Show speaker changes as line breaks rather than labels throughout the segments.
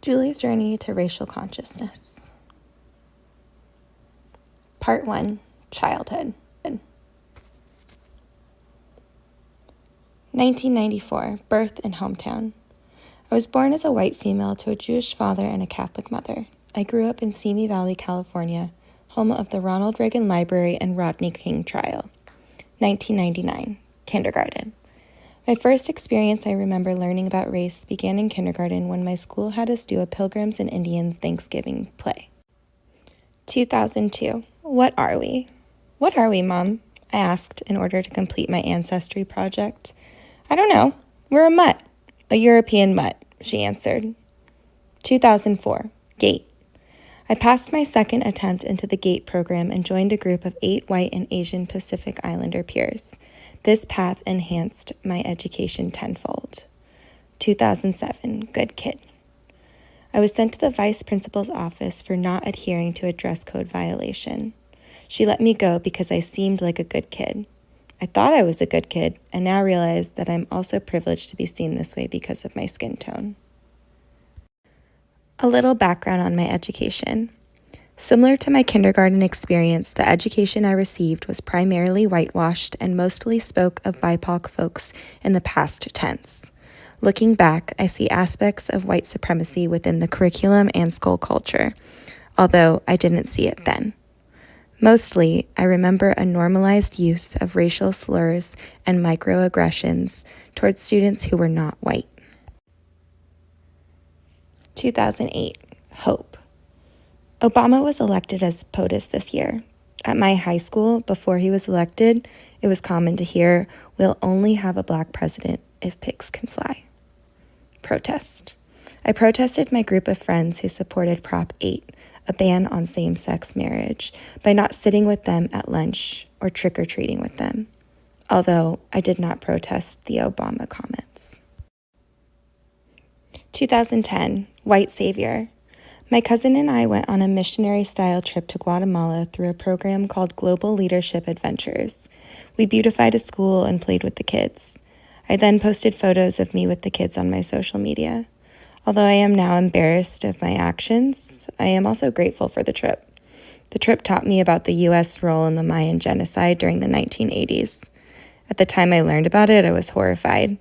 Julie's Journey to Racial Consciousness. Part 1, Childhood. 1994, birth and hometown. I was born as a white female to a Jewish father and a Catholic mother. I grew up in Simi Valley, California, home of the Ronald Reagan Library and Rodney King trial. 1999, kindergarten. My first experience I remember learning about race began in kindergarten when my school had us do a Pilgrims and Indians Thanksgiving play. 2002, what are we? What are we, Mom? I asked in order to complete my ancestry project. I don't know. We're a mutt. A European mutt, she answered. 2004, GATE. I passed my second attempt into the GATE program and joined a group of 8 white and Asian Pacific Islander peers. This path enhanced my education tenfold. 2007, good kid. I was sent to the vice principal's office for not adhering to a dress code violation. She let me go because I seemed like a good kid. I thought I was a good kid, and now realize that I'm also privileged to be seen this way because of my skin tone. A little background on my education. Similar to my kindergarten experience, the education I received was primarily whitewashed and mostly spoke of BIPOC folks in the past tense. Looking back, I see aspects of white supremacy within the curriculum and school culture, although I didn't see it then. Mostly, I remember a normalized use of racial slurs and microaggressions towards students who were not white. 2008, Hope. Obama was elected as POTUS this year. At my high school, before he was elected, it was common to hear, "We'll only have a black president if pigs can fly." Protest. I protested my group of friends who supported Prop 8, a ban on same-sex marriage, by not sitting with them at lunch or trick-or-treating with them, although I did not protest the Obama comments. 2010, White Savior. My cousin and I went on a missionary-style trip to Guatemala through a program called Global Leadership Adventures. We beautified a school and played with the kids. I then posted photos of me with the kids on my social media. Although I am now embarrassed of my actions, I am also grateful for the trip. The trip taught me about the U.S. role in the Mayan genocide during the 1980s. At the time I learned about it, I was horrified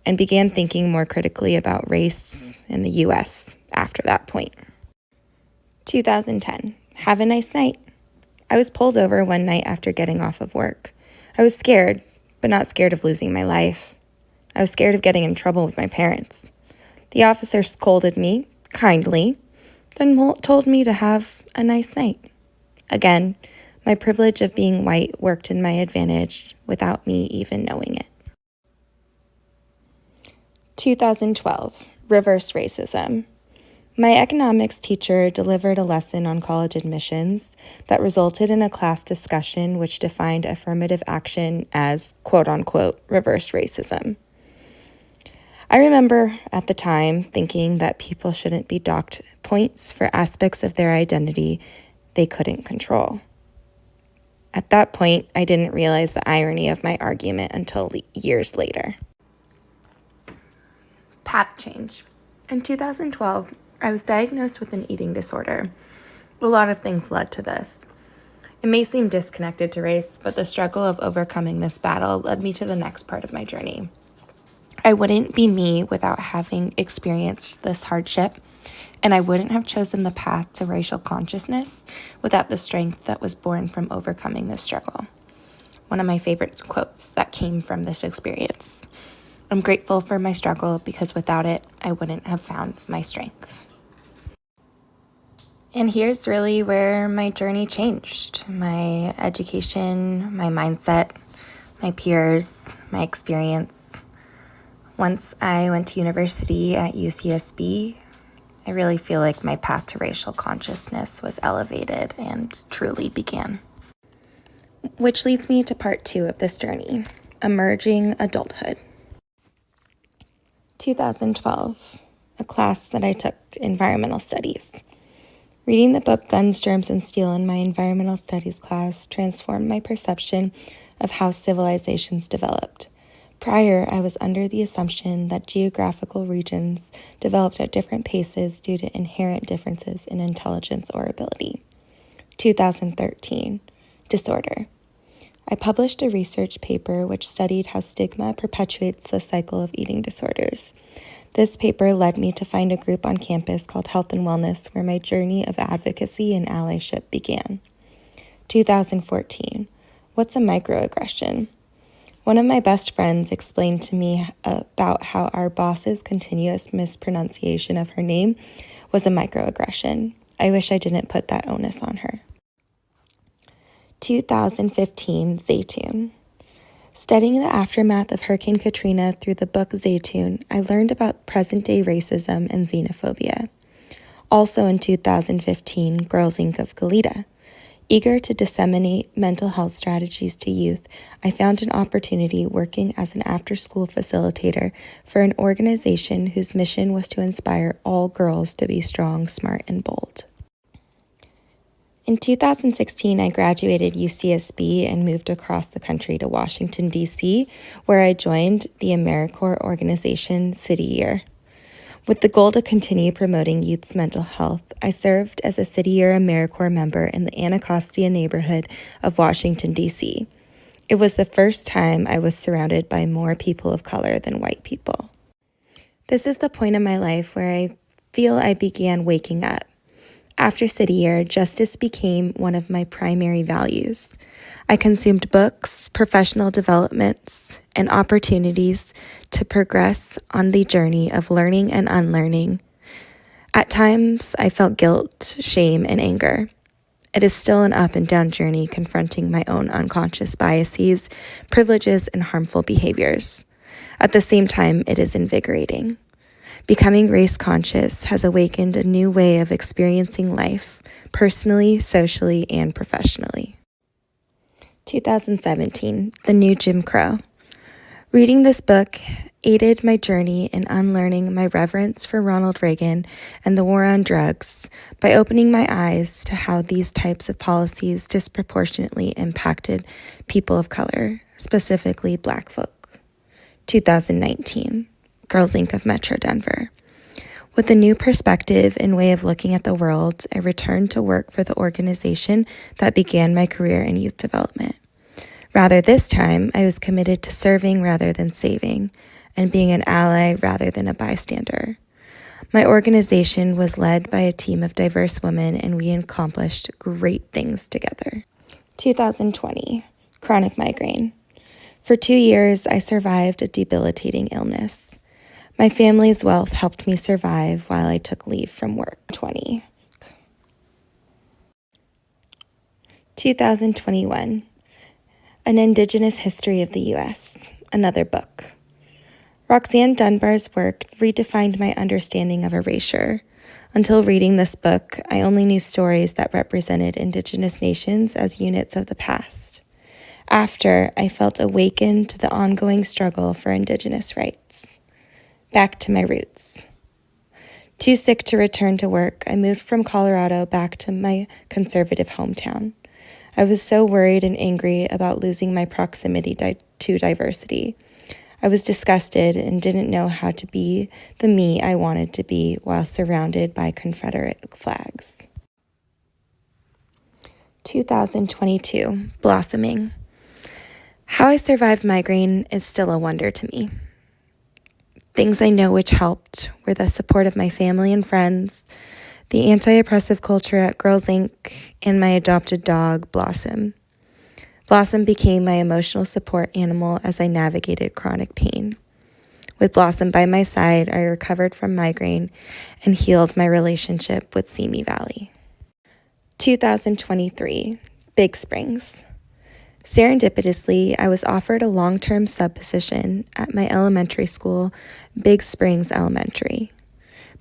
and began thinking more critically about race in the U.S. after that point. 2010, have a nice night. I was pulled over one night after getting off of work. I was scared, but not scared of losing my life. I was scared of getting in trouble with my parents. The officer scolded me, kindly, then told me to have a nice night. Again, my privilege of being white worked in my advantage without me even knowing it. 2012, reverse racism. My economics teacher delivered a lesson on college admissions that resulted in a class discussion which defined affirmative action as quote-unquote reverse racism. I remember at the time thinking that people shouldn't be docked points for aspects of their identity they couldn't control. At that point, I didn't realize the irony of my argument until years later. Path change. In 2012, I was diagnosed with an eating disorder. A lot of things led to this. It may seem disconnected to race, but the struggle of overcoming this battle led me to the next part of my journey. I wouldn't be me without having experienced this hardship, and I wouldn't have chosen the path to racial consciousness without the strength that was born from overcoming this struggle. One of my favorite quotes that came from this experience. I'm grateful for my struggle because without it, I wouldn't have found my strength. And here's really where my journey changed. My education, my mindset, my peers, my experience. Once I went to university at UCSB, I really feel like my path to racial consciousness was elevated and truly began. Which leads me to part 2 of this journey, emerging adulthood. 2012, a class that I took, environmental studies. Reading the book Guns, Germs, and Steel in my environmental studies class transformed my perception of how civilizations developed. Prior, I was under the assumption that geographical regions developed at different paces due to inherent differences in intelligence or ability. 2013, disorder. I published a research paper which studied how stigma perpetuates the cycle of eating disorders. This paper led me to find a group on campus called Health and Wellness, where my journey of advocacy and allyship began. 2014, what's a microaggression? One of my best friends explained to me about how our boss's continuous mispronunciation of her name was a microaggression. I wish I didn't put that onus on her. 2015, Zaytoon. Studying the aftermath of Hurricane Katrina through the book Zaytoon, I learned about present-day racism and xenophobia. Also in 2015, Girls Inc. of Goleta. Eager to disseminate mental health strategies to youth, I found an opportunity working as an after-school facilitator for an organization whose mission was to inspire all girls to be strong, smart, and bold. In 2016, I graduated UCSB and moved across the country to Washington, D.C., where I joined the AmeriCorps organization City Year. With the goal to continue promoting youth's mental health, I served as a City Year AmeriCorps member in the Anacostia neighborhood of Washington, D.C. It was the first time I was surrounded by more people of color than white people. This is the point in my life where I feel I began waking up. After City Year, justice became one of my primary values. I consumed books, professional developments, and opportunities to progress on the journey of learning and unlearning. At times, I felt guilt, shame, and anger. It is still an up and down journey confronting my own unconscious biases, privileges, and harmful behaviors. At the same time, it is invigorating. Becoming race conscious has awakened a new way of experiencing life, personally, socially, and professionally. 2017, The New Jim Crow. Reading this book aided my journey in unlearning my reverence for Ronald Reagan and the war on drugs by opening my eyes to how these types of policies disproportionately impacted people of color, specifically Black folk. 2019. Girls Inc. of Metro Denver. With a new perspective and way of looking at the world, I returned to work for the organization that began my career in youth development. Rather this time, I was committed to serving rather than saving, and being an ally rather than a bystander. My organization was led by a team of diverse women, and we accomplished great things together. 2020, chronic migraine. For 2 years, I survived a debilitating illness. My family's wealth helped me survive while I took leave from work. 2021, An Indigenous History of the U.S., another book. Roxanne Dunbar's work redefined my understanding of erasure. Until reading this book, I only knew stories that represented Indigenous nations as units of the past. After, I felt awakened to the ongoing struggle for Indigenous rights. Back to my roots. Too sick to return to work, I moved from Colorado back to my conservative hometown. I was so worried and angry about losing my proximity to diversity. I was disgusted and didn't know how to be the me I wanted to be while surrounded by Confederate flags. 2022, blossoming. How I survived migraine is still a wonder to me. Things I know which helped were the support of my family and friends, the anti-oppressive culture at Girls Inc., and my adopted dog, Blossom. Blossom became my emotional support animal as I navigated chronic pain. With Blossom by my side, I recovered from migraine and healed my relationship with Simi Valley. 2023, Big Springs. Serendipitously, I was offered a long-term sub-position at my elementary school, Big Springs Elementary.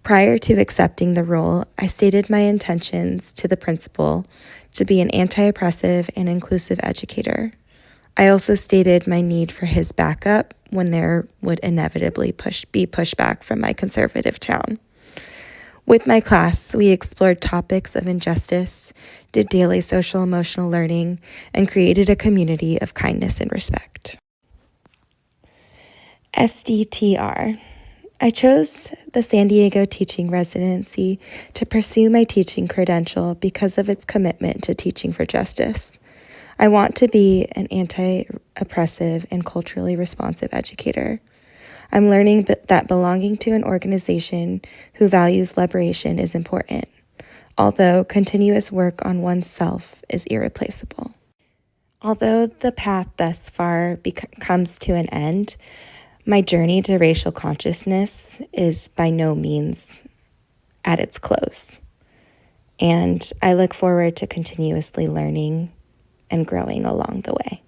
Prior to accepting the role, I stated my intentions to the principal to be an anti-oppressive and inclusive educator. I also stated my need for his backup when there would inevitably be pushback from my conservative town. With my class, we explored topics of injustice, did daily social-emotional learning, and created a community of kindness and respect. SDTR. I chose the San Diego Teaching Residency to pursue my teaching credential because of its commitment to teaching for justice. I want to be an anti-oppressive and culturally responsive educator. I'm learning that belonging to an organization who values liberation is important, although continuous work on oneself is irreplaceable. Although the path thus far comes to an end, my journey to racial consciousness is by no means at its close, and I look forward to continuously learning and growing along the way.